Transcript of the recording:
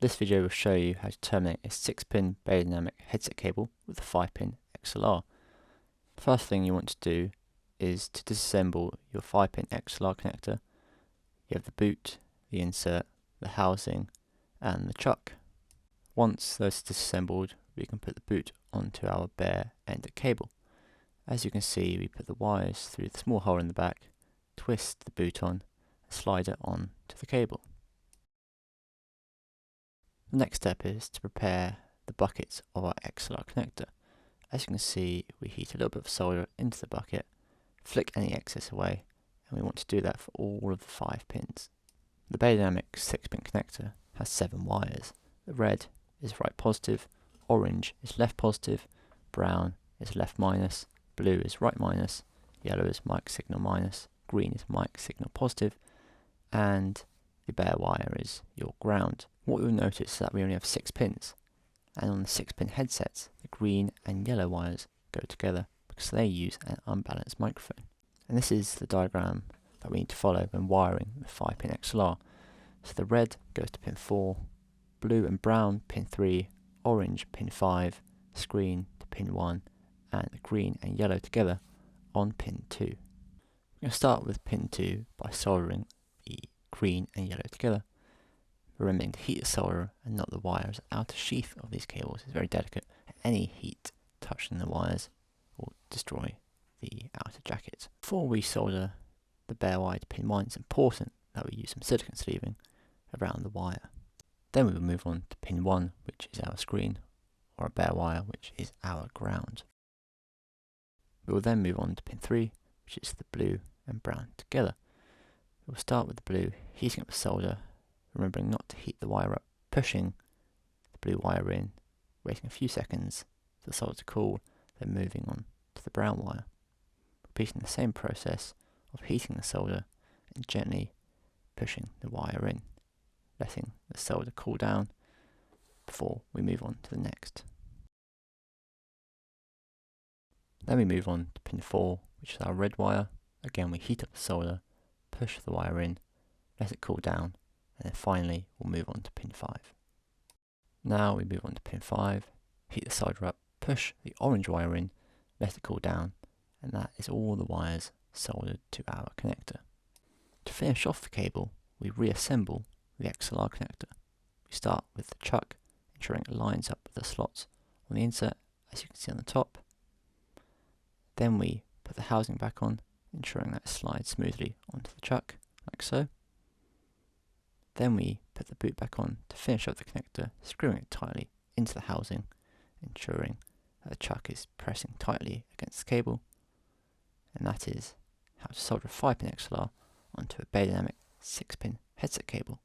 This video will show you how to terminate a 6-pin Beyerdynamic headset cable with a 5-pin XLR. The first thing you want to do is to disassemble your 5-pin XLR connector. You have the boot, the insert, the housing and the chuck. Once those are disassembled, we can put the boot onto our bare ended cable. As you can see, we put the wires through the small hole in the back, twist the boot on and slide it on to the cable. The next step is to prepare the buckets of our XLR connector. As you can see, we heat a little bit of solder into the bucket, flick any excess away, and we want to do that for all of the 5 pins. The Beyerdynamic 6-pin connector has 7 wires. The red is right positive, orange is left positive, brown is left minus, blue is right minus, yellow is mic signal minus, green is mic signal positive, and the bare wire is your ground. What you'll notice is that we only have 6 pins, and on the 6-pin headsets, the green and yellow wires go together because they use an unbalanced microphone. And this is the diagram that we need to follow when wiring the 5-pin XLR. So the red goes to pin 4, blue and brown pin 3, orange pin 5, screen to pin 1, and the green and yellow together on pin 2. We're going to start with pin 2 by soldering the green and yellow together. Remembering to heat the solder and not the wires. The outer sheath of these cables is very delicate, and any heat touching the wires will destroy the outer jacket. Before we solder the bare wire to pin 1, it's important that we use some silicone sleeving around the wire. Then we will move on to pin 1, which is our screen, or a bare wire, which is our ground. We will then move on to pin 3, which is the blue and brown together. We will start with the blue, heating up the solder, remembering not to heat the wire up, pushing the blue wire in, waiting a few seconds for the solder to cool, then moving on to the brown wire. Repeating the same process of heating the solder and gently pushing the wire in, letting the solder cool down before we move on to the next. Then we move on to pin 4, which is our red wire. Again, we heat up the solder, push the wire in, let it cool down, and then finally we'll move on to pin 5. Now we move on to pin 5, heat the solder up, push the orange wire in, let it cool down, and that is all the wires soldered to our connector. To finish off the cable, we reassemble the XLR connector. We start with the chuck, ensuring it lines up with the slots on the insert, as you can see on the top. Then we put the housing back on, ensuring that it slides smoothly onto the chuck, like so. Then we put the boot back on to finish up the connector, screwing it tightly into the housing, ensuring that the chuck is pressing tightly against the cable. And that is how to solder a 5-pin XLR onto a Beyerdynamic 6-pin headset cable.